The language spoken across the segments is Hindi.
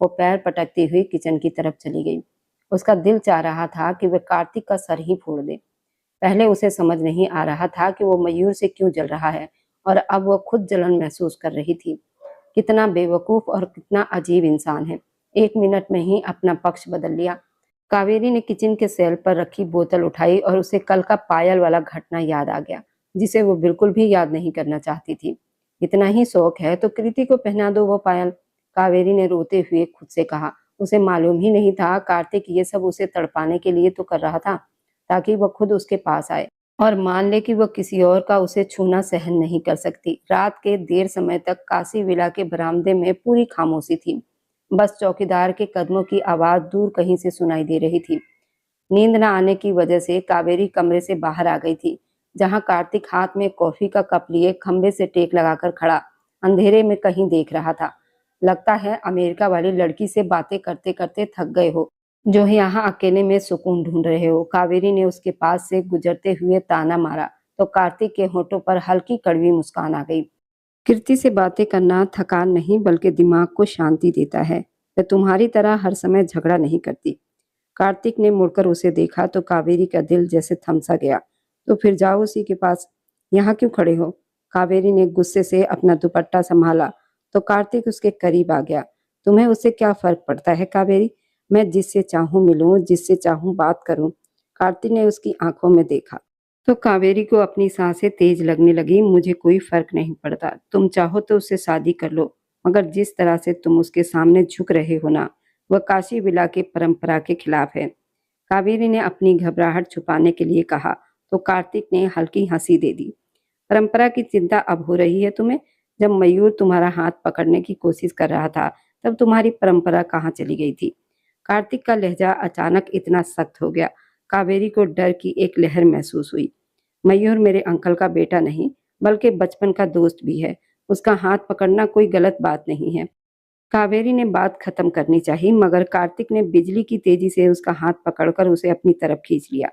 वो पैर पटकती हुई किचन की तरफ चली गई। उसका दिल चाह रहा था कि वह कार्तिक का सर ही फोड़ दे। पहले उसे समझ नहीं आ रहा था कि वो मयूर से क्यों जल रहा है, और अब वो खुद जलन महसूस कर रही थी। कितना बेवकूफ और कितना अजीब इंसान है, 1 मिनट में ही अपना पक्ष बदल लिया। कावेरी ने किचन के सेल पर रखी बोतल उठाई और उसे कल का पायल वाला घटना याद आ गया, जिसे वो बिल्कुल भी याद नहीं करना चाहती थी। इतना ही शौक है तो कृति को पहना दो वो पायल, कावेरी ने रोते हुए खुद से कहा। उसे मालूम ही नहीं था कार्तिक ये सब उसे तड़पाने के लिए तो कर रहा था, ताकि वह खुद उसके पास आए और मान ले कि वह किसी और का उसे छूना सहन नहीं कर सकती। रात के देर समय तक काशी विला के बरामदे में पूरी खामोशी थी। बस चौकीदार के कदमों की आवाज दूर कहीं से सुनाई दे रही थी। नींद न आने की वजह से कावेरी कमरे से बाहर आ गई थी, जहां कार्तिक हाथ में कॉफी का कप लिए खंबे से टेक लगाकर खड़ा अंधेरे में कहीं देख रहा था। लगता है अमेरिका वाली लड़की से बातें करते करते थक गए हो, जो यहाँ अकेले में सुकून ढूंढ रहे हो। कावेरी ने उसके पास से गुजरते हुए ताना मारा तो कार्तिक के होठों पर हल्की कड़वी मुस्कान आ गई। कीर्ति से बातें करना थकान नहीं बल्कि दिमाग को शांति देता है। वह तुम्हारी तरह हर समय झगड़ा नहीं करती। कार्तिक ने मुड़कर उसे देखा तो कावेरी का दिल जैसे थम सा गया। तो फिर जाओ उसी के पास, यहाँ क्यों खड़े हो? कावेरी ने गुस्से से अपना दुपट्टा संभाला तो कार्तिक उसके करीब आ गया। तुम्हें उससे क्या फर्क पड़ता है कावेरी? मैं जिससे चाहूं मिलूं, जिससे चाहूं बात करूं। कार्तिक ने उसकी आंखों में देखा तो कावेरी को अपनी सांसें तेज लगने लगी। मुझे कोई फर्क नहीं पड़ता, तुम चाहो तो उससे शादी कर लो, मगर जिस तरह से तुम उसके सामने झुक रहे हो ना, वह काशी विला की परंपरा के खिलाफ है। कावेरी ने अपनी घबराहट छुपाने के लिए कहा तो कार्तिक ने हल्की हंसी दे दी। परंपरा की चिंता अब हो रही है तुम्हें? जब मयूर तुम्हारा हाथ पकड़ने की कोशिश कर रहा था तब तुम्हारी परंपरा कहाँ चली गई थी? कार्तिक का लहजा अचानक इतना सख्त हो गया, कावेरी को डर की एक लहर महसूस हुई। मयूर मेरे अंकल का बेटा नहीं बल्कि बचपन का दोस्त भी है, उसका हाथ पकड़ना कोई गलत बात नहीं है। कावेरी ने बात खत्म करनी चाहिए, मगर कार्तिक ने बिजली की तेजी से उसका हाथ पकड़कर उसे अपनी तरफ खींच लिया।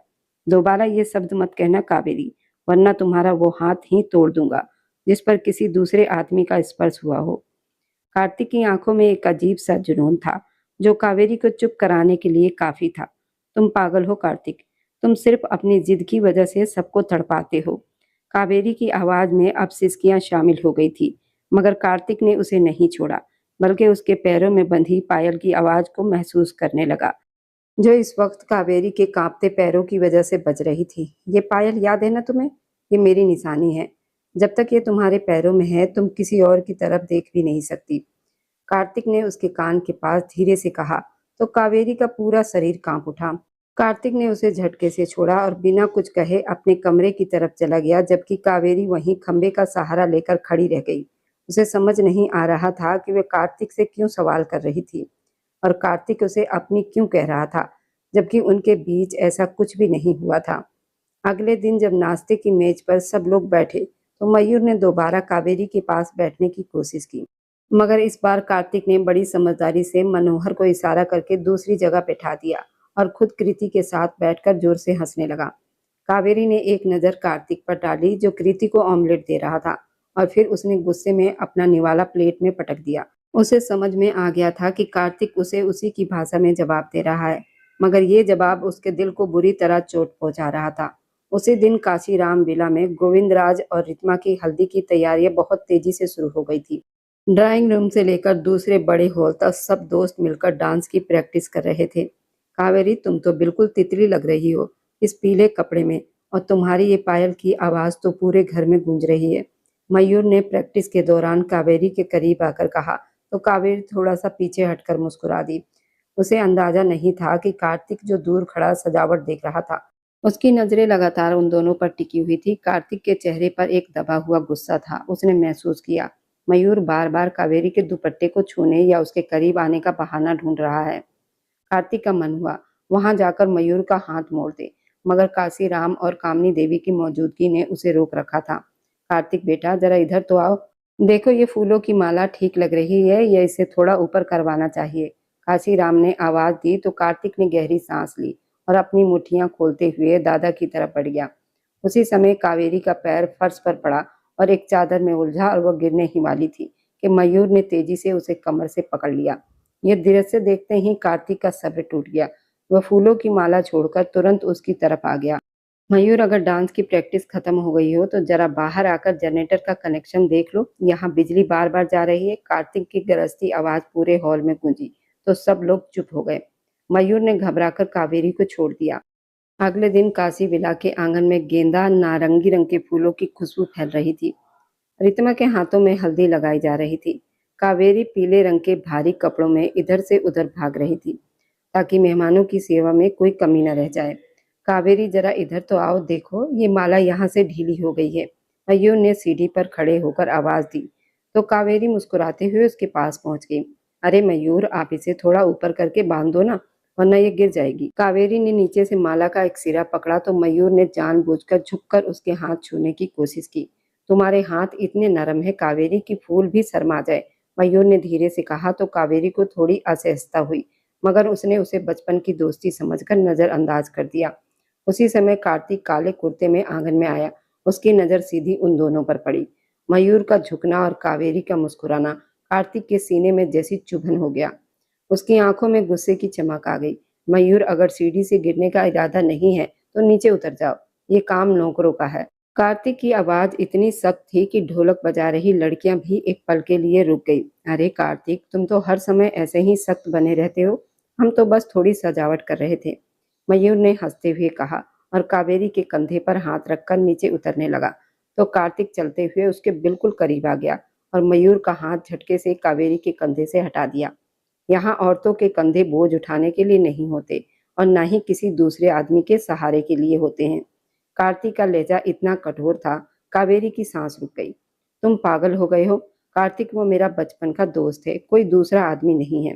दोबारा ये शब्द मत कहना कावेरी, वरना तुम्हारा वो हाथ ही तोड़ दूंगा जिस पर किसी दूसरे आदमी का स्पर्श हुआ हो। कार्तिक की आंखों में एक अजीब सा जुनून था, जो कावेरी को चुप कराने के लिए काफी था। तुम पागल हो कार्तिक, तुम सिर्फ अपनी जिद की वजह से सबको तड़पाते हो। कावेरी की आवाज में अब सिसकियां शामिल हो गई थी, मगर कार्तिक ने उसे नहीं छोड़ा, बल्कि उसके पैरों में बंधी पायल की आवाज को महसूस करने लगा, जो इस वक्त कावेरी के कांपते पैरों की वजह से बज रही थी। ये पायल याद है ना तुम्हें? ये मेरी निशानी है। जब तक ये तुम्हारे पैरों में है तुम किसी और की तरफ देख भी नहीं सकती। कार्तिक ने उसके कान के पास धीरे से कहा तो कावेरी का पूरा शरीर कांप उठा। कार्तिक ने उसे झटके से छोड़ा और बिना कुछ कहे अपने कमरे की तरफ चला गया, जबकि कावेरी वहीं खंबे का सहारा लेकर खड़ी रह गई। उसे समझ नहीं आ रहा था कि वह कार्तिक से क्यों सवाल कर रही थी और कार्तिक उसे अपनी क्यों कह रहा था, जबकि उनके बीच ऐसा कुछ भी नहीं हुआ था। अगले दिन जब नाश्ते की मेज पर सब लोग बैठे तो मयूर ने दोबारा कावेरी के पास बैठने की कोशिश की, मगर इस बार कार्तिक ने बड़ी समझदारी से मनोहर को इशारा करके दूसरी जगह बैठा दिया और खुद कृति के साथ बैठकर जोर से हंसने लगा। कावेरी ने एक नज़र कार्तिक पर डाली, जो कृति को ऑमलेट दे रहा था, और फिर उसने गुस्से में अपना निवाला प्लेट में पटक दिया। उसे समझ में आ गया था कि कार्तिक उसे उसी की भाषा में जवाब दे रहा है, मगर ये जवाब उसके दिल को बुरी तरह चोट पहुंचा रहा था। उसी दिन काशीराम विला में गोविंदराज और रितमा की हल्दी की तैयारियां बहुत तेजी से शुरू हो गई थी। ड्राइंग रूम से लेकर दूसरे बड़े हॉल तक सब दोस्त मिलकर डांस की प्रैक्टिस कर रहे थे। कावेरी, तुम तो बिल्कुल तितली लग रही हो इस पीले कपड़े में, और तुम्हारी ये पायल की आवाज तो पूरे घर में गूंज रही है। मयूर ने प्रैक्टिस के दौरान कावेरी के करीब आकर कहा तो कावेरी थोड़ा सा पीछे हटकर मुस्कुरा दी। उसे अंदाजा नहीं था कि कार्तिक, जो दूर खड़ा सजावट देख रहा था, उसकी नजरें लगातार उन दोनों पर टिकी हुई थी। कार्तिक के चेहरे पर एक दबा हुआ गुस्सा था। उसने महसूस किया मयूर बार बार कावेरी के दुपट्टे को छूने या उसके करीब आने का बहाना ढूंढ रहा है। कार्तिक का मन हुआ वहां जाकर मयूर का हाथ मोड़ दे, मगर काशीराम और कामनी देवी की मौजूदगी ने उसे रोक रखा था। कार्तिक बेटा, जरा इधर तो आओ। देखो, ये फूलों की माला ठीक लग रही है या इसे थोड़ा ऊपर करवाना चाहिए? काशीराम ने आवाज दी तो कार्तिक ने गहरी सांस ली और अपनी मुट्ठियां खोलते हुए दादा की तरफ बढ़ गया। उसी समय कावेरी का पैर फर्श पर पड़ा और एक चादर में उलझा और वह गिरने ही वाली थी कि मयूर ने तेजी से उसे कमर से पकड़ लिया। ये दृश्य देखते ही कार्तिक का सब्र टूट गया। वह फूलों की माला छोड़कर तुरंत उसकी तरफ आ गया। मयूर, अगर डांस की प्रैक्टिस खत्म हो गई हो तो जरा बाहर आकर जनरेटर का कनेक्शन देख लो, यहाँ बिजली बार बार जा रही है। कार्तिक की गरजती आवाज पूरे हॉल में गूंजी तो सब लोग चुप हो गए। मयूर ने घबराकर कावेरी को छोड़ दिया। अगले दिन काशी विला के आंगन में गेंदा नारंगी रंग के फूलों की खुशबू फैल रही थी। रितमा के हाथों में हल्दी लगाई जा रही थी। कावेरी पीले रंग के भारी कपड़ों में इधर से उधर भाग रही थी ताकि मेहमानों की सेवा में कोई कमी न रह जाए। कावेरी, जरा इधर तो आओ, देखो ये माला यहाँ से ढीली हो गई है। मयूर ने सीढ़ी पर खड़े होकर आवाज दी तो कावेरी मुस्कुराते हुए उसके पास पहुंच गई। अरे मयूर, आप इसे थोड़ा ऊपर करके बांध दो ना, वरना ये गिर जाएगी। कावेरी ने नीचे से माला का एक सिरा पकड़ा तो मयूर ने जानबूझकर झुककर उसके हाथ छूने की कोशिश की। तुम्हारे हाथ इतने नरम है कावेरी कि फूल भी शर्मा जाए, मयूर ने धीरे से कहा तो कावेरी को थोड़ी असहजता हुई, मगर उसने उसे बचपन की दोस्ती समझकर नजरअंदाज कर दिया। उसी समय कार्तिक काले कुर्ते में आंगन में आया। उसकी नजर सीधी उन दोनों पर पड़ी। मयूर का झुकना और कावेरी का मुस्कुराना कार्तिक के सीने में जैसी चुभन हो गया। उसकी आंखों में गुस्से की चमक आ गई। मयूर, अगर सीढ़ी से गिरने का इरादा नहीं है तो नीचे उतर जाओ, ये काम नौकरों का है। कार्तिक की आवाज इतनी सख्त थी कि ढोलक बजा रही लड़कियां भी एक पल के लिए रुक गई। अरे कार्तिक, तुम तो हर समय ऐसे ही सख्त बने रहते हो, हम तो बस थोड़ी सजावट कर रहे थे, मयूर ने हंसते हुए कहा और कावेरी के कंधे पर हाथ रखकर नीचे उतरने लगा तो कार्तिक चलते हुए उसके बिल्कुल करीब आ गया और मयूर का हाथ झटके से कावेरी के कंधे से हटा दिया। यहाँ औरतों के कंधे बोझ उठाने के लिए नहीं होते और न ही किसी दूसरे आदमी के सहारे के लिए होते हैं। कार्तिक का लहजा इतना कठोर था, कावेरी की सांस रुक गई। तुम पागल हो गए हो कार्तिक, वो मेरा बचपन का दोस्त है, कोई दूसरा आदमी नहीं है,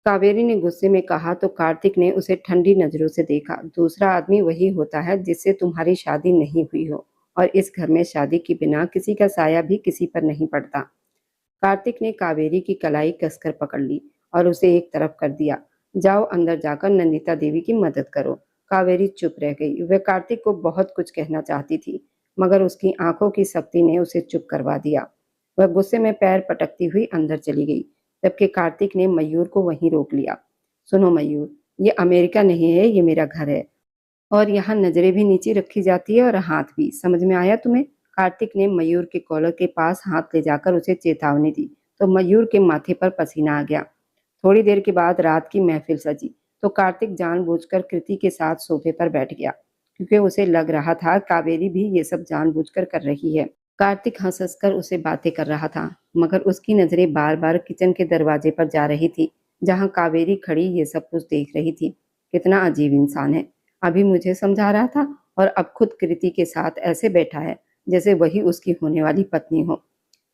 कावेरी ने गुस्से में कहा तो कार्तिक ने उसे ठंडी नजरों से देखा। दूसरा आदमी वही होता है जिससे तुम्हारी शादी नहीं हुई हो, और इस घर में शादी के बिना किसी का साया भी किसी पर नहीं पड़ता। कार्तिक ने कावेरी की कलाई कसकर पकड़ ली और उसे एक तरफ कर दिया। जाओ अंदर जाकर नंदिता देवी की मदद करो। कावेरी चुप रह गई। वह कार्तिक को बहुत कुछ कहना चाहती थी, मगर उसकी आंखों की सख्ती ने उसे चुप करवा दिया। वह गुस्से में पैर पटकती हुई अंदर चली गई, जबकि कार्तिक ने मयूर को वहीं रोक लिया। सुनो मयूर, ये अमेरिका नहीं है, ये मेरा घर है और यहाँ नजरें भी नीचे रखी जाती है और हाथ भी, समझ में आया तुम्हें? कार्तिक ने मयूर के कॉलर के पास हाथ ले जाकर उसे चेतावनी दी तो मयूर के माथे पर पसीना आ गया। थोड़ी देर के बाद रात की महफिल सजी तो कार्तिक जानबूझकर कृति के साथ सोफे पर बैठ गया, क्योंकि उसे लग रहा था कावेरी भी ये सब जानबूझकर कर रही है। कार्तिक हंस हंस कर उसे बातें कर रहा था, मगर उसकी नजरें बार बार किचन के दरवाजे पर जा रही थी, जहां कावेरी खड़ी ये सब कुछ देख रही थी। कितना अजीब इंसान है, अभी मुझे समझा रहा था और अब खुद कृति के साथ ऐसे बैठा है जैसे वही उसकी होने वाली पत्नी हो।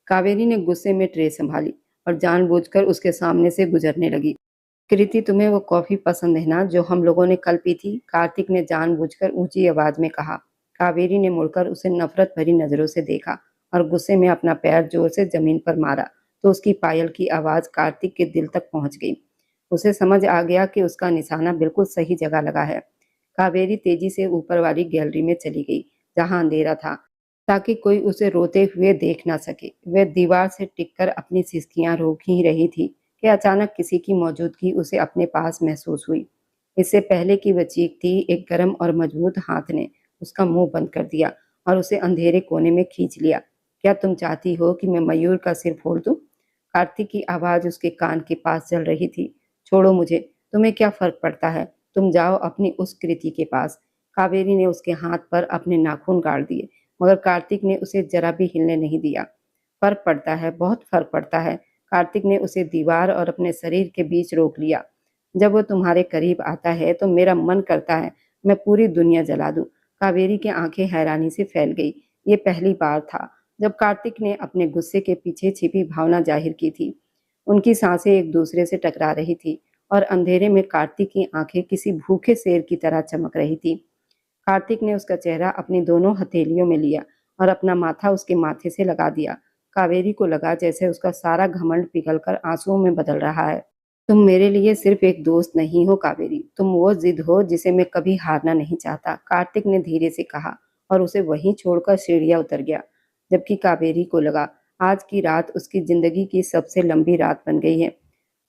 कावेरी ने गुस्से में ट्रे संभाली और जानबूझकर उसके सामने से गुजरने लगी। कृति, तुम्हें वो कॉफी पसंद है ना जो हम लोगों ने कल पी थी? कार्तिक ने जानबूझकर ऊंची आवाज में कहा। कावेरी ने मुड़कर उसे नफरत भरी नजरों से देखा और गुस्से में अपना पैर जोर से जमीन पर मारा तो उसकी पायल की आवाज कार्तिक के दिल तक पहुंच गई। उसे समझ आ गया कि उसका निशाना बिल्कुल सही जगह लगा है। कावेरी तेजी से ऊपर वाली गैलरी में चली गई, जहां अंधेरा था, ताकि कोई उसे रोते हुए देख ना सके। वह दीवार से टिककर अपनी सिसकियां रोक ही रही थी कि अचानक किसी की मौजूदगी उसे अपने पास महसूस हुई। इससे पहले कि वह चीखती, एक गर्म और मजबूत हाथ ने उसका मुंह बंद कर दिया और उसे अंधेरे कोने में खींच लिया। क्या तुम चाहती हो कि मैं मयूर का सिर फोड़ दूं? कार्तिक की आवाज उसके कान के पास चल रही थी। छोड़ो मुझे, तुम्हें क्या फर्क पड़ता है, तुम जाओ अपनी उस कृति के पास। कावेरी ने उसके हाथ पर अपने नाखून गाड़ दिए, मगर कार्तिक ने उसे जरा भी हिलने नहीं दिया। फर्क पड़ता है, बहुत फर्क पड़ता है। कार्तिक ने उसे दीवार और अपने शरीर के बीच रोक लिया। जब वो तुम्हारे करीब आता है तो मेरा मन करता है मैं पूरी दुनिया जला दूं। कावेरी की आंखें हैरानी से फैल गई। ये पहली बार था जब कार्तिक ने अपने गुस्से के पीछे छिपी भावना जाहिर की थी। उनकी सांसें एक दूसरे से टकरा रही थी और अंधेरे में कार्तिक की आंखें किसी भूखे शेर की तरह चमक रही थी। कार्तिक ने उसका चेहरा अपनी दोनों हथेलियों में लिया और अपना माथा उसके माथे से लगा दिया। कावेरी को लगा जैसे उसका सारा घमंड पिघलकर आंसुओं में बदल रहा है। तुम मेरे लिए सिर्फ एक दोस्त नहीं हो कावेरी, तुम वो जिद हो जिसे मैं कभी हारना नहीं चाहता, कार्तिक ने धीरे से कहा और उसे वहीं छोड़कर सीढ़ियां उतर गया। जबकि कावेरी को लगा आज की रात उसकी जिंदगी की सबसे लंबी रात बन गई है।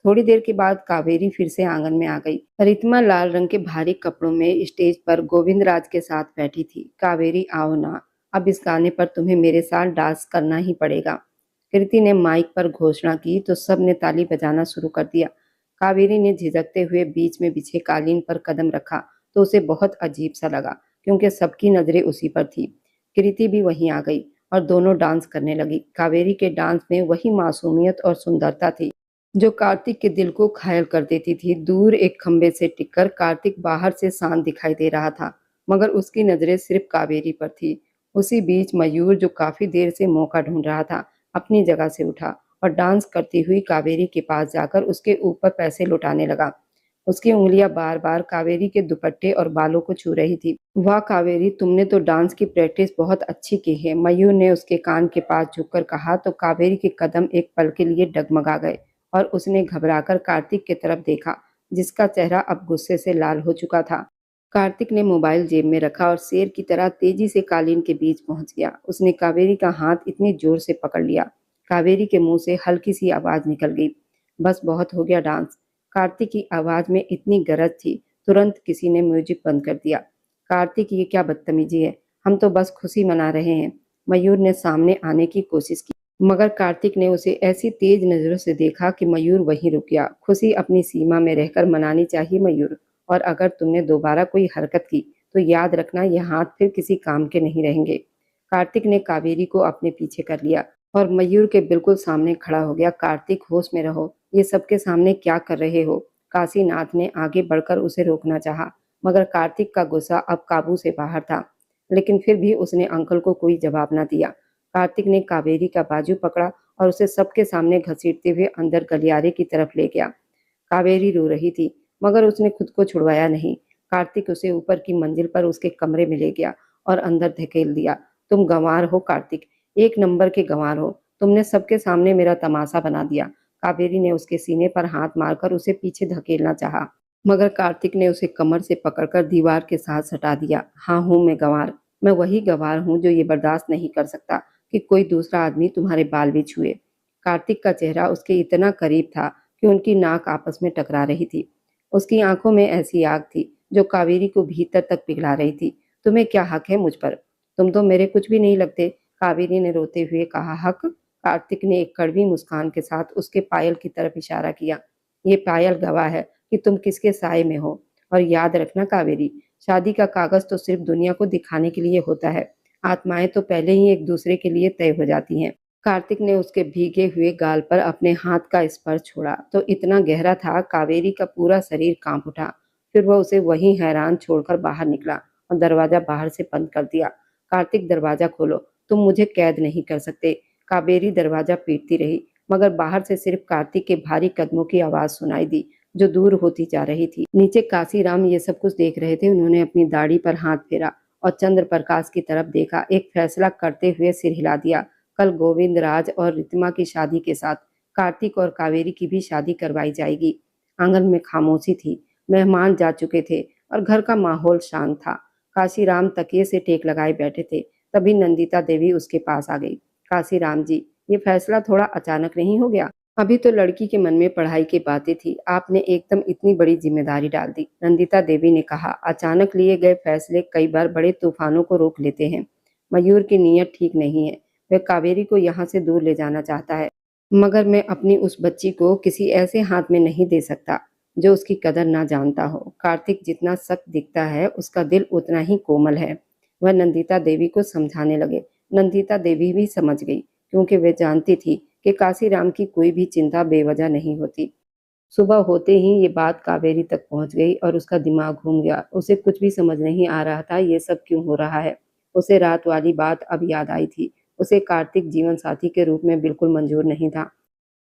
थोड़ी देर के बाद कावेरी फिर से आंगन में आ गई। रितमा लाल रंग के भारी कपड़ों में स्टेज पर गोविंदराज के साथ बैठी थी। कावेरी आओ ना, अब इस गाने पर तुम्हें मेरे साथ डांस करना ही पड़ेगा। कृति ने माइक पर घोषणा की तो सब ने ताली बजाना शुरू कर दिया। कावेरी ने झिझकते हुए बीच में बिछे कालीन पर कदम रखा तो उसे बहुत अजीब सा लगा, क्योंकि सबकी नजरें उसी पर थी। कृति भी वहीं आ गई और दोनों डांस करने लगी। कावेरी के डांस में वही मासूमियत और सुंदरता थी जो कार्तिक के दिल को घायल कर देती थी। दूर एक खंबे से टिककर कार्तिक बाहर से शांत दिखाई दे रहा था, मगर उसकी नजरें सिर्फ कावेरी पर थी। उसी बीच मयूर, जो काफी देर से मौका ढूंढ रहा था, अपनी जगह से उठा और डांस करती हुई कावेरी के पास जाकर उसके ऊपर पैसे लुटाने लगा। उसकी उंगलियां बार बार कावेरी के दुपट्टे और बालों को छू रही थी। वाह कावेरी, तुमने तो डांस की प्रैक्टिस बहुत अच्छी की है, मयूर ने उसके कान के पास झुककर कहा तो कावेरी के कदम एक पल के लिए डगमगा गए और उसने घबराकर कार्तिक की तरफ देखा, जिसका चेहरा अब गुस्से से लाल हो चुका था। कार्तिक ने मोबाइल जेब में रखा और शेर की तरह तेजी से कालीन के बीच पहुंच गया। उसने कावेरी का हाथ इतनी जोर से पकड़ लिया, कावेरी के मुंह से हल्की सी आवाज निकल गई, बस बहुत हो गया डांस। कार्तिक की आवाज में इतनी गरज थी, तुरंत किसी ने म्यूजिक बंद कर दिया। कार्तिक, ये क्या बदतमीजी है, हम तो बस खुशी मना रहे हैं। मयूर ने सामने आने की कोशिश की, मगर कार्तिक ने उसे ऐसी तेज नजरों से देखा कि मयूर वहीं रुक गया। खुशी अपनी सीमा में रहकर मनानी चाहिए मयूर, और अगर तुमने दोबारा कोई हरकत की तो याद रखना, यह हाथ फिर किसी काम के नहीं रहेंगे। कार्तिक ने कावेरी को अपने पीछे कर लिया और मयूर के बिल्कुल सामने खड़ा हो गया। कार्तिक, होश में रहो, ये सबके सामने क्या कर रहे हो? काशीनाथ ने आगे बढ़कर उसे रोकना चाहा, मगर कार्तिक का गुस्सा अब काबू से बाहर था। लेकिन फिर भी उसने अंकल को कोई जवाब न दिया। कार्तिक ने कावेरी का बाजू पकड़ा और उसे सबके सामने घसीटते हुए अंदर गलियारे की तरफ ले गया। कावेरी रो रही थी, मगर उसने खुद को छुड़वाया नहीं। कार्तिक उसे ऊपर की मंजिल पर उसके कमरे में ले गया और अंदर धकेल दिया। तुम गंवार हो कार्तिक, एक नंबर के गंवार हो, तुमने सबके सामने मेरा तमाशा बना दिया। कावेरी ने उसके सीने पर हाथ मारकर उसे पीछे धकेलना चाहा, मगर कार्तिक ने उसे कमर से पकड़कर दीवार के साथ सटा दिया। हाँ हूं मैं गंवार, मैं वही गंवार हूं जो ये बर्दाश्त नहीं कर सकता कि कोई दूसरा आदमी तुम्हारे बाल भी छुए। कार्तिक का चेहरा उसके इतना करीब था कि उनकी नाक आपस में टकरा रही थी। उसकी आंखों में ऐसी आग थी जो कावेरी को भीतर तक पिघला रही थी। तुम्हें क्या हक है मुझ पर? तुम तो मेरे कुछ भी नहीं लगते, कावेरी ने रोते हुए कहा। हक? कार्तिक ने एक कड़वी मुस्कान के साथ उसके पायल की तरफ इशारा किया। ये पायल गवाह है कि तुम किसके साए में हो। और याद रखना कावेरी, शादी का कागज तो सिर्फ दुनिया को दिखाने के लिए होता है, आत्माएं तो पहले ही एक दूसरे के लिए तय हो जाती हैं। कार्तिक ने उसके भीगे हुए गाल पर अपने हाथ का स्पर्श छोड़ा तो इतना गहरा था, कावेरी का पूरा शरीर कांप उठा। फिर वह उसे वहीं हैरान छोड़कर बाहर निकला और दरवाजा बाहर से बंद कर दिया। कार्तिक, दरवाजा खोलो, तुम मुझे कैद नहीं कर सकते। कावेरी दरवाजा पीटती रही, मगर बाहर से सिर्फ कार्तिक के भारी कदमों की आवाज सुनाई दी जो दूर होती जा रही थी। नीचे काशीराम ये सब कुछ देख रहे थे। उन्होंने अपनी दाढ़ी पर हाथ फेरा और चंद्र प्रकाश की तरफ देखा। एक फैसला करते हुए सिर हिला दिया। कल गोविंदराज और रितिमा की शादी के साथ कार्तिक और कावेरी की भी शादी करवाई जाएगी। आंगन में खामोशी थी, मेहमान जा चुके थे और घर का माहौल शांत था। काशीराम तकिए से टेक लगाए बैठे थे, तभी नंदिता देवी उसके पास आ गई। काशीराम जी, ये फैसला थोड़ा अचानक नहीं हो गया? अभी तो लड़की के मन में पढ़ाई की बातें थी, आपने एकदम इतनी बड़ी जिम्मेदारी डाल दी। नंदिता देवी ने कहा, अचानक लिए गए फैसले कई बार बड़े तूफानों को रोक लेते हैं। मयूर की नीयत ठीक नहीं है, वह कावेरी को यहाँ से दूर ले जाना चाहता है, मगर मैं अपनी उस बच्ची को किसी ऐसे हाथ में नहीं दे सकता जो उसकी कदर ना जानता हो। कार्तिक जितना सख्त दिखता है, उसका दिल उतना ही कोमल है। वह नंदिता देवी को समझाने लगे। नंदिता देवी भी समझ गई, क्योंकि वह जानती थी कि काशीराम की कोई भी चिंता बेवजह नहीं होती। सुबह होते ही ये बात कावेरी तक पहुंच गई और उसका दिमाग घूम गया। उसे कुछ भी समझ नहीं आ रहा था, ये सब क्यों हो रहा है। उसे रात वाली बात अब याद आई थी। उसे कार्तिक जीवन साथी के रूप में बिल्कुल मंजूर नहीं था,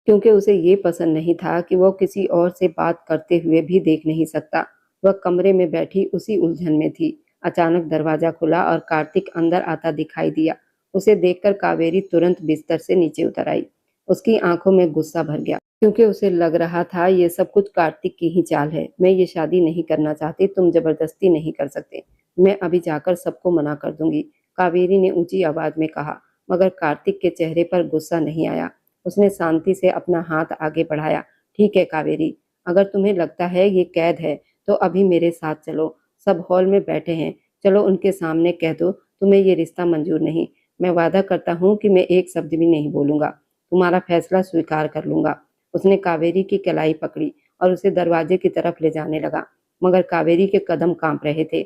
क्योंकि उसे ये पसंद नहीं था कि वह किसी और से बात करते हुए भी देख नहीं सकता। वह कमरे में बैठी उसी उलझन में थी। अचानक दरवाजा खुला और कार्तिक अंदर आता दिखाई दिया। उसे देखकर कावेरी तुरंत बिस्तर से नीचे उतर आई। उसकी आंखों में गुस्सा भर गया, क्योंकि उसे लग रहा था ये सब कुछ कार्तिक की ही चाल है। मैं ये शादी नहीं करना चाहती, तुम जबरदस्ती नहीं कर सकते। मैं अभी जाकर सबको मना कर दूंगी, कावेरी ने ऊंची आवाज में कहा। मगर कार्तिक के चेहरे पर गुस्सा नहीं आया। उसने शांति से अपना हाथ आगे बढ़ाया। ठीक है कावेरी, अगर तुम्हें लगता है ये कैद है तो अभी मेरे साथ चलो। सब हॉल में बैठे हैं, चलो उनके सामने कह दो तुम्हें ये रिश्ता मंजूर नहीं। मैं वादा करता हूँ कि मैं एक शब्द भी नहीं बोलूंगा, तुम्हारा फैसला स्वीकार कर लूंगा। उसने कावेरी की कलाई पकड़ी और उसे दरवाजे की तरफ ले जाने लगा, मगर कावेरी के कदम कांप रहे थे।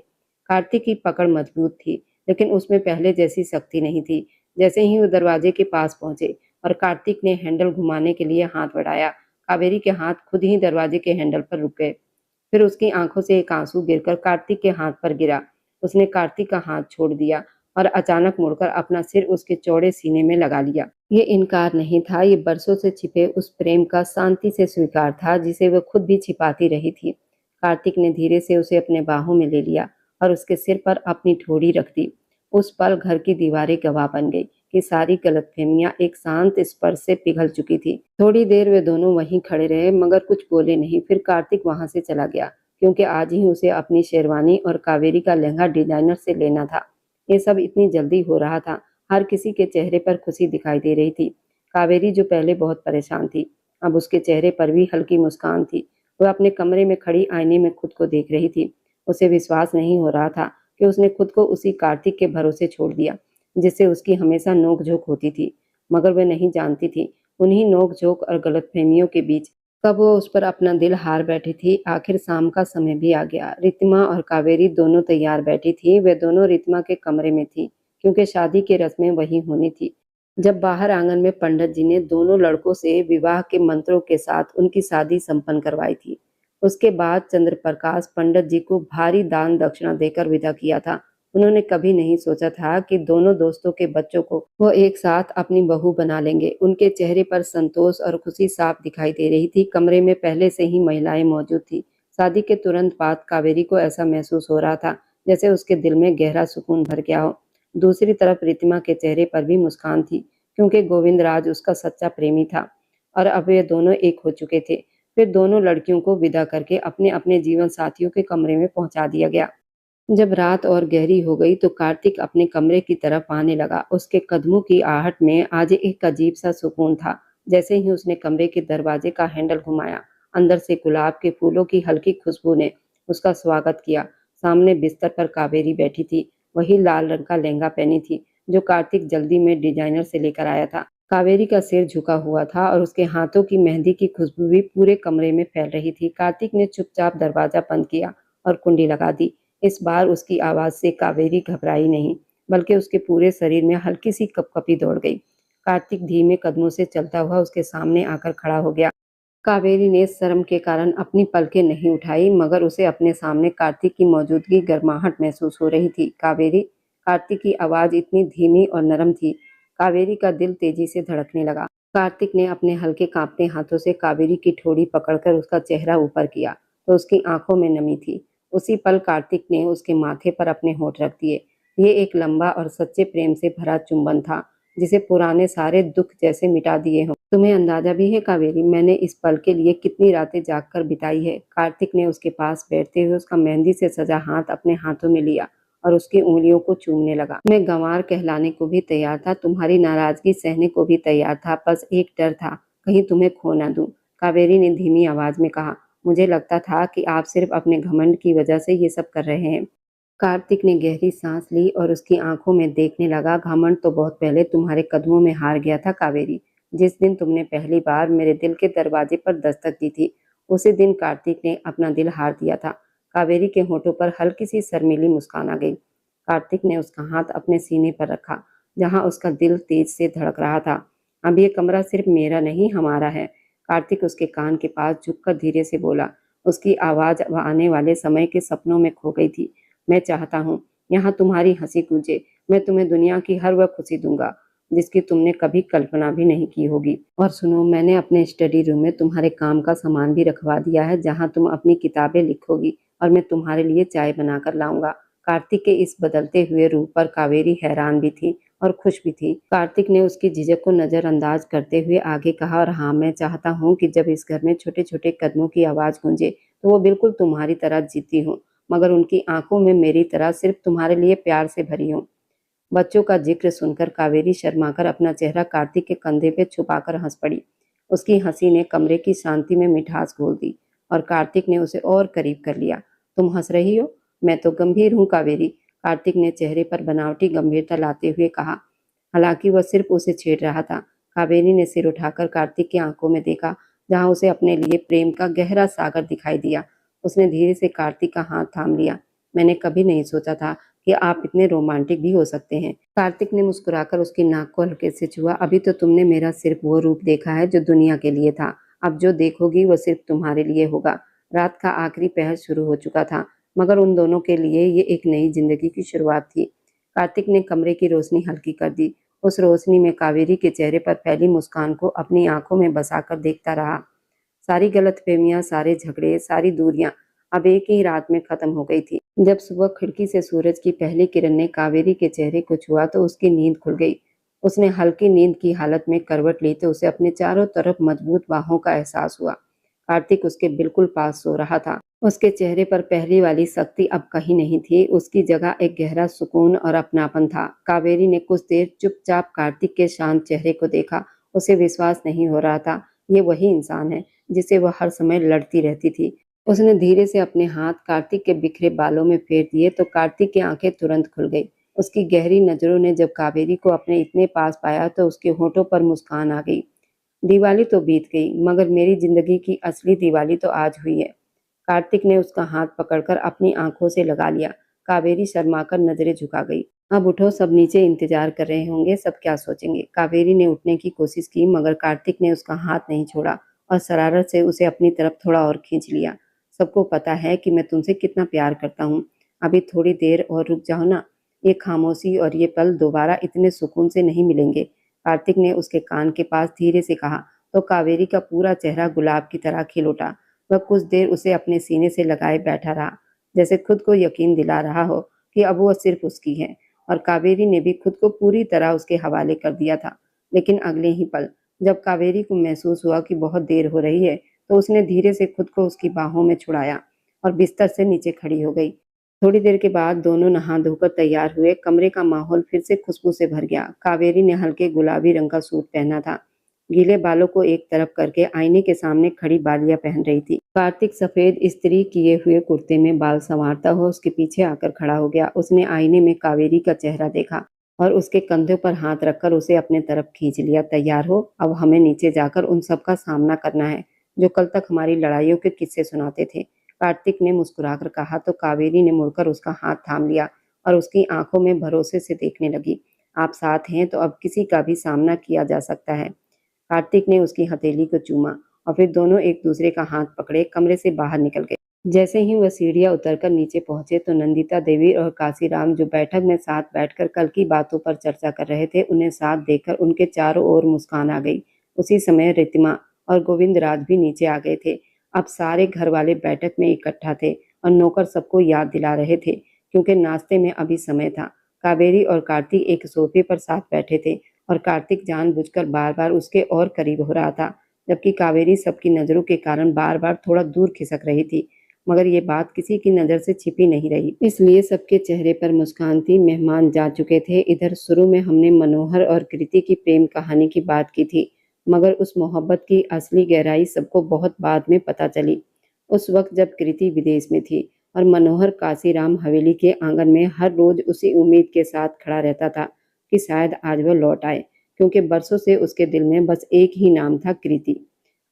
कार्तिक की पकड़ मजबूत थी, लेकिन उसमें पहले जैसी सख्ती नहीं थी। जैसे ही वो दरवाजे के पास पहुंचे और कार्तिक ने हैंडल घुमाने के लिए हाथ बढ़ाया, कावेरी के हाथ खुद ही दरवाजे के हैंडल पर रुक गए। फिर उसकी आंखों से एक आंसू गिरकर कार्तिक के हाथ पर गिरा। उसने कार्तिक का हाथ छोड़ दिया और अचानक मुड़कर अपना सिर उसके चौड़े सीने में लगा लिया। ये इनकार नहीं था, ये बरसों से छिपे उस प्रेम का शांति से स्वीकार था जिसे वह खुद भी छिपाती रही थी। कार्तिक ने धीरे से उसे अपने बाहों में ले लिया और उसके सिर पर अपनी ठोड़ी रख दी। उस पल घर की दीवारें गवाह बन गई कि सारी गलतफहमियां एक शांत स्पर्श से पिघल चुकी थी। थोड़ी देर वे दोनों वहीं खड़े रहे, मगर कुछ बोले नहीं। फिर कार्तिक वहां से चला गया, क्योंकि आज ही उसे अपनी शेरवानी और कावेरी का लहंगा डिजाइनर से लेना था। ये सब इतनी जल्दी हो रहा था। हर किसी के चेहरे पर खुशी दिखाई दे रही थी। कावेरी जो पहले बहुत परेशान थी, अब उसके चेहरे पर भी हल्की मुस्कान थी। वह अपने कमरे में खड़ी आईने में खुद को देख रही थी। उसे विश्वास नहीं हो रहा था कि उसने खुद को उसी कार्तिक के भरोसे छोड़ दिया जिससे उसकी हमेशा नोक-झोंक होती थी। मगर वह नहीं जानती थी, उन्हीं नोक-झोंक और गलतफहमियों के बीच कब वो उस पर अपना दिल हार बैठी थी। आखिर शाम का समय भी आ गया। रितिमा और कावेरी दोनों तैयार बैठी थी। वे दोनों रितिमा के कमरे में थी, क्योंकि शादी की रस्में वहीं होनी थी। जब बाहर आंगन में पंडित जी ने दोनों लड़कों से विवाह के मंत्रों के साथ उनकी शादी संपन्न करवाई थी, उसके बाद चंद्रप्रकाश पंडित जी को भारी दान दक्षिणा देकर विदा किया था। उन्होंने कभी नहीं सोचा था कि दोनों दोस्तों के बच्चों को वो एक साथ अपनी बहू बना लेंगे। उनके चेहरे पर संतोष और खुशी साफ दिखाई दे रही थी। कमरे में पहले से ही महिलाएं मौजूद थी। शादी के तुरंत बाद कावेरी को ऐसा महसूस हो रहा था जैसे उसके दिल में गहरा सुकून भर गया हो। दूसरी तरफ रितिमा के चेहरे पर भी मुस्कान थी, क्योंकि गोविंदराज उसका सच्चा प्रेमी था और अब वे दोनों एक हो चुके थे। फिर दोनों लड़कियों को विदा करके अपने अपने जीवन साथियों के कमरे में पहुंचा दिया गया। जब रात और गहरी हो गई तो कार्तिक अपने कमरे की तरफ आने लगा। उसके कदमों की आहट में आज एक अजीब सा सुकून था। जैसे ही उसने कमरे के दरवाजे का हैंडल घुमाया, अंदर से गुलाब के फूलों की हल्की खुशबू ने उसका स्वागत किया। सामने बिस्तर पर कावेरी बैठी थी, वही लाल रंग का लहंगा पहनी थी जो कार्तिक जल्दी में डिजाइनर से लेकर आया था। कावेरी का सिर झुका हुआ था और उसके हाथों की मेहंदी की खुशबू भी पूरे कमरे में फैल रही थी। कार्तिक ने चुपचाप दरवाजा बंद किया और कुंडी लगा दी। इस बार उसकी आवाज से कावेरी घबराई नहीं, बल्कि उसके पूरे शरीर में हल्की सी कपकपी दौड़ गई। कार्तिक धीमे कदमों से चलता हुआ उसके सामने आकर खड़ा हो गया। कावेरी ने शर्म के कारण अपनी पलकें नहीं उठाई, मगर उसे अपने सामने कार्तिक की मौजूदगी गर्माहट महसूस हो रही थी। कावेरी। कार्तिक की आवाज इतनी धीमी और नरम थी, कावेरी का दिल तेजी से धड़कने लगा। कार्तिक ने अपने हल्के कांपते हाथों से कावेरी की ठोड़ी पकड़कर उसका चेहरा ऊपर किया तो उसकी आंखों में नमी थी। उसी पल कार्तिक ने उसके माथे पर अपने होंठ रख दिए। ये एक लंबा और सच्चे प्रेम से भरा चुंबन था, जिसे पुराने सारे दुख जैसे मिटा दिए हों। तुम्हें अंदाजा भी है कावेरी, मैंने इस पल के लिए कितनी रातें जागकर बिताई है। कार्तिक ने उसके पास बैठते हुए उसका मेहंदी से सजा हाथ अपने हाथों में लिया और उसकी उंगलियों को चूमने लगा। मैं गंवार कहलाने को भी तैयार था, तुम्हारी नाराजगी सहने को भी तैयार था, बस एक डर था, कहीं तुम्हें खो ना दूं। कावेरी ने धीमी आवाज में कहा, मुझे लगता था कि आप सिर्फ अपने घमंड की वजह से ये सब कर रहे हैं। कार्तिक ने गहरी सांस ली और उसकी आंखों में देखने लगा। घमंड तो बहुत पहले तुम्हारे कदमों में हार गया था कावेरी। जिस दिन तुमने पहली बार मेरे दिल के दरवाजे पर दस्तक दी थी, उसी दिन कार्तिक ने अपना दिल हार दिया था। कावेरी के होठों पर हल्की सी शर्मीली मुस्कान आ गई। कार्तिक ने उसका हाथ अपने सीने पर रखा, जहां उसका दिल तेज से धड़क रहा था। अब ये कमरा सिर्फ मेरा नहीं, हमारा है। कार्तिक उसके कान के पास झुककर धीरे से बोला। उसकी आवाज अब आने वाले समय के सपनों में खो गई थी। मैं चाहता हूँ यहाँ तुम्हारी हंसी गूंजे। मैं तुम्हें दुनिया की हर वह खुशी दूंगा जिसकी तुमने कभी कल्पना भी नहीं की होगी। और सुनो, मैंने अपने स्टडी रूम में तुम्हारे काम का सामान भी रखवा दिया है, जहाँ तुम अपनी किताबें लिखोगी और मैं तुम्हारे लिए चाय बनाकर लाऊंगा। कार्तिक के इस बदलते हुए रूप पर कावेरी हैरान भी थी और खुश भी थी। कार्तिक ने उसकी झिझक को नजरअंदाज करते हुए आगे कहा, और हाँ, मैं चाहता हूँ कि जब इस घर में छोटे छोटे कदमों की आवाज गूंजे तो वो बिल्कुल तुम्हारी तरह जीती हो, मगर उनकी आंखों में मेरी तरह सिर्फ तुम्हारे लिए प्यार से भरी हो। बच्चों का जिक्र सुनकर कावेरी शर्माकर अपना चेहरा कार्तिक के कंधे पे छुपाकर हंस पड़ी। उसकी हंसी ने कमरे की शांति में मिठास घोल दी और कार्तिक ने उसे और करीब कर लिया। तुम हंस रही हो? मैं तो गंभीर हूँ कावेरी, कार्तिक ने चेहरे पर बनावटी गंभीरता लाते हुए कहा। हालांकि वह सिर्फ उसे छेड़ रहा था। कावेरी ने सिर उठाकर कार्तिक की आंखों में देखा, जहां उसे अपने लिए प्रेम का गहरा सागर दिखाई दिया। उसने धीरे से कार्तिक का हाथ थाम लिया। मैंने कभी नहीं सोचा था कि आप इतने रोमांटिक भी हो सकते हैं। कार्तिक ने मुस्कुराकर उसकी नाक को हल्के से छुआ। अभी तो तुमने मेरा सिर्फ वो रूप देखा है जो दुनिया के लिए था, अब जो देखोगी वो सिर्फ तुम्हारे लिए होगा। रात का आखिरी पहर शुरू हो चुका था, मगर उन दोनों के लिए ये एक नई जिंदगी की शुरुआत थी। कार्तिक ने कमरे की रोशनी हल्की कर दी। उस रोशनी में कावेरी के चेहरे पर फैली मुस्कान को अपनी आंखों में बसाकर देखता रहा। सारी गलतफहमियां, सारे झगड़े, सारी दूरियां अब एक ही रात में खत्म हो गई थी। जब सुबह खिड़की से सूरज की पहली किरण ने कावेरी के चेहरे को छुआ तो उसकी नींद खुल गई। उसने हल्की नींद की हालत में करवट ली तो उसे अपने चारों तरफ मजबूत बाहों का एहसास हुआ। कार्तिक उसके बिल्कुल पास सो रहा था। उसके चेहरे पर पहली वाली सख्ती अब कहीं नहीं थी। उसकी जगह एक गहरा सुकून और अपनापन था। कावेरी ने कुछ देर चुपचाप कार्तिक के शांत चेहरे को देखा। उसे विश्वास नहीं हो रहा था, ये वही इंसान है जिसे वह हर समय लड़ती रहती थी। उसने धीरे से अपने हाथ कार्तिक के बिखरे बालों में फेर दिए तो कार्तिक की आंखें तुरंत खुल गई। उसकी गहरी नजरों ने जब कावेरी को अपने इतने पास पाया तो उसके होठों पर मुस्कान आ गई। दिवाली तो बीत गई, मगर मेरी जिंदगी की असली दिवाली तो आज हुई है। कार्तिक ने उसका हाथ पकड़कर अपनी आंखों से लगा लिया। कावेरी शर्माकर नजरें झुका गई। अब उठो, सब नीचे इंतजार कर रहे होंगे, सब क्या सोचेंगे। कावेरी ने उठने की कोशिश की, मगर कार्तिक ने उसका हाथ नहीं छोड़ा और शरारत से उसे अपनी तरफ थोड़ा और खींच लिया। सबको पता है कि मैं तुमसे कितना प्यार करता हूँ, अभी थोड़ी देर और रुक जाओ ना। ये खामोशी और ये पल दोबारा इतने सुकून से नहीं मिलेंगे। कार्तिक ने उसके कान के पास धीरे से कहा तो कावेरी का पूरा चेहरा गुलाब की तरह खिल उठा। वह कुछ देर उसे अपने सीने से लगाए बैठा रहा, जैसे खुद को यकीन दिला रहा हो कि अब वह सिर्फ उसकी है। और कावेरी ने भी खुद को पूरी तरह उसके हवाले कर दिया था। लेकिन अगले ही पल जब कावेरी को महसूस हुआ कि बहुत देर हो रही है तो उसने धीरे से खुद को उसकी बाहों में छुड़ाया और बिस्तर से नीचे खड़ी हो गई। थोड़ी देर के बाद दोनों नहा धोकर तैयार हुए। कमरे का माहौल फिर से खुशबू से भर गया। कावेरी ने हल्के गुलाबी रंग का सूट पहना था। गीले बालों को एक तरफ करके आईने के सामने खड़ी बालियां पहन रही थी। कार्तिक सफेद इस्त्री किए हुए कुर्ते में बाल संवारता हुआ उसके पीछे आकर खड़ा हो गया। उसने आईने में कावेरी का चेहरा देखा और उसके कंधों पर हाथ रखकर उसे अपने तरफ खींच लिया। तैयार हो, अब हमें नीचे जाकर उन सब का सामना करना है जो कल तक हमारी लड़ाइयों के किस्से सुनाते थे। कार्तिक ने मुस्कुराकर कहा तो कावेरी ने मुड़कर उसका हाथ थाम लिया और उसकी आंखों में भरोसे से देखने लगी। आप साथ हैं तो अब किसी का भी सामना किया जा सकता है। कार्तिक ने उसकी हथेली को चूमा और फिर दोनों एक दूसरे का हाथ पकड़े कमरे से बाहर निकल गए। जैसे ही वह सीढ़ियां उतरकर नीचे पहुंचे तो नंदिता देवी और काशीराम, जो बैठक में साथ बैठकर कल की बातों पर चर्चा कर रहे थे, उन्हें साथ देखकर उनके चारों ओर मुस्कान आ गई। उसी समय रितिमा और गोविंद राज भी नीचे आ गए थे। अब सारे घर वाले बैठक में इकट्ठा थे और नौकर सबको याद दिला रहे थे, क्योंकि नाश्ते में अभी समय था। कावेरी और कार्तिक एक सोफे पर साथ बैठे थे और कार्तिक जानबूझकर बार बार उसके और करीब हो रहा था, जबकि कावेरी सबकी नजरों के कारण बार बार थोड़ा दूर खिसक रही थी। मगर ये बात किसी की नजर से छिपी नहीं रही, इसलिए सबके चेहरे पर मुस्कान थी। मेहमान जा चुके थे। इधर शुरू में हमने मनोहर और कृति की प्रेम कहानी की बात की थी, मगर उस मोहब्बत की असली गहराई सबको बहुत बाद में पता चली। उस वक्त जब कृति विदेश में थी और मनोहर काशीराम हवेली के आंगन में हर रोज उसी उम्मीद के साथ खड़ा रहता था कि शायद आज वह लौट आए, क्योंकि बरसों से उसके दिल में बस एक ही नाम था, कृति।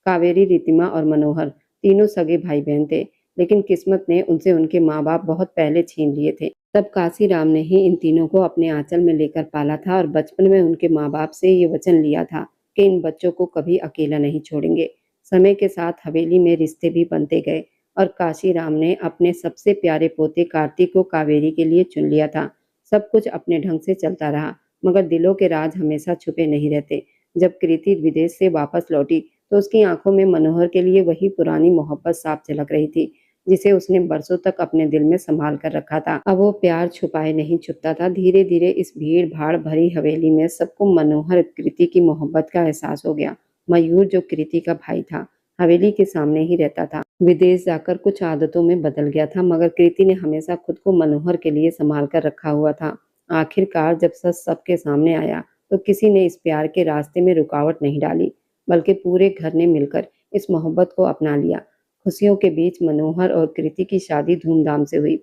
कावेरी, रितिमा और मनोहर तीनों सगे भाई बहन थे, लेकिन किस्मत ने उनसे उनके माँ बाप बहुत पहले छीन लिए थे। तब काशीराम ने ही इन तीनों को अपने आंचल में लेकर पाला था और बचपन में उनके माँ बाप से ये वचन लिया था कि इन बच्चों को कभी अकेला नहीं छोड़ेंगे। समय के साथ हवेली में रिश्ते भी बनते गए और काशीराम ने अपने सबसे प्यारे पोते कार्तिक को कावेरी के लिए चुन लिया था। सब कुछ अपने ढंग से चलता रहा, मगर दिलों के राज हमेशा छुपे नहीं रहते। जब कृति विदेश से वापस लौटी तो उसकी आंखों में मनोहर के लिए वही पुरानी मोहब्बत साफ झलक रही थी, जिसे उसने बरसों तक अपने दिल में संभाल कर रखा था। अब वो प्यार छुपाए नहीं छुपता था। धीरे धीरे इस भीड़ भाड़ भरी हवेली में सबको मनोहर कृति की मोहब्बत का एहसास हो गया। मयूर, जो कृति का भाई था, हवेली के सामने ही रहता था। विदेश जाकर कुछ आदतों में बदल गया था, मगर कृति ने हमेशा खुद को मनोहर के लिए संभाल कर रखा हुआ था। आखिरकार जब सच सबके सामने आया तो किसी ने इस प्यार के रास्ते में रुकावट नहीं डाली। बल्कि पूरे घर ने मिलकर इस मोहब्बत को अपना लिया। खुशियों के बीच मनोहर और कृति की शादी धूमधाम से हुई।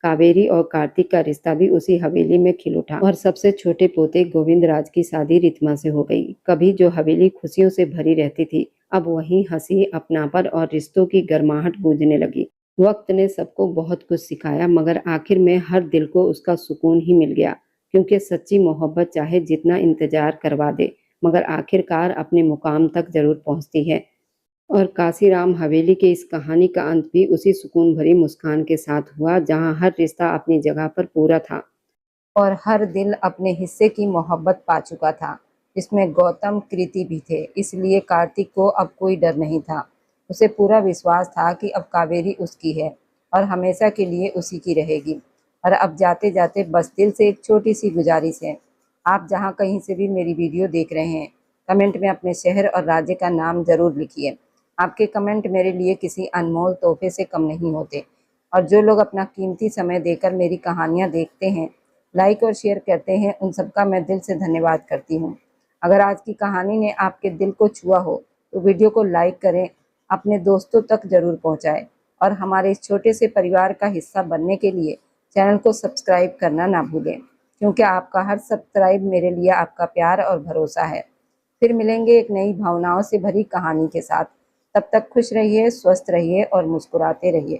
कावेरी और कार्तिक का रिश्ता भी उसी हवेली में खिल उठा और सबसे छोटे पोते गोविंद राज की शादी रितमा से हो गई। कभी जो हवेली खुशियों से भरी रहती थी, अब वहीं हंसी, अपनापन और रिश्तों की गर्माहट गूंजने लगी। वक्त ने सबको बहुत कुछ सिखाया, मगर आखिर में हर दिल को उसका सुकून ही मिल गया, क्योंकि सच्ची मोहब्बत चाहे जितना इंतजार करवा दे, मगर आखिरकार अपने मुकाम तक जरूर पहुंचती है। और काशीराम हवेली की इस कहानी का अंत भी उसी सुकून भरी मुस्कान के साथ हुआ, जहां हर रिश्ता अपनी जगह पर पूरा था और हर दिल अपने हिस्से की मोहब्बत पा चुका था। इसमें गौतम, कृति भी थे, इसलिए कार्तिक को अब कोई डर नहीं था। उसे पूरा विश्वास था कि अब कावेरी उसकी है और हमेशा के लिए उसी की रहेगी। और अब जाते जाते बस दिल से एक छोटी सी गुजारिश है, आप जहाँ कहीं से भी मेरी वीडियो देख रहे हैं, कमेंट में अपने शहर और राज्य का नाम ज़रूर लिखिए। आपके कमेंट मेरे लिए किसी अनमोल तोहफे से कम नहीं होते। और जो लोग अपना कीमती समय देकर मेरी कहानियाँ देखते हैं, लाइक और शेयर करते हैं, उन सबका मैं दिल से धन्यवाद करती हूँ। अगर आज की कहानी ने आपके दिल को छुआ हो तो वीडियो को लाइक करें, अपने दोस्तों तक ज़रूर पहुँचाएं और हमारे इस छोटे से परिवार का हिस्सा बनने के लिए चैनल को सब्सक्राइब करना ना भूलें, क्योंकि आपका हर सब्सक्राइब मेरे लिए आपका प्यार और भरोसा है। फिर मिलेंगे एक नई भावनाओं से भरी कहानी के साथ। तब तक खुश रहिए, स्वस्थ रहिए और मुस्कुराते रहिए।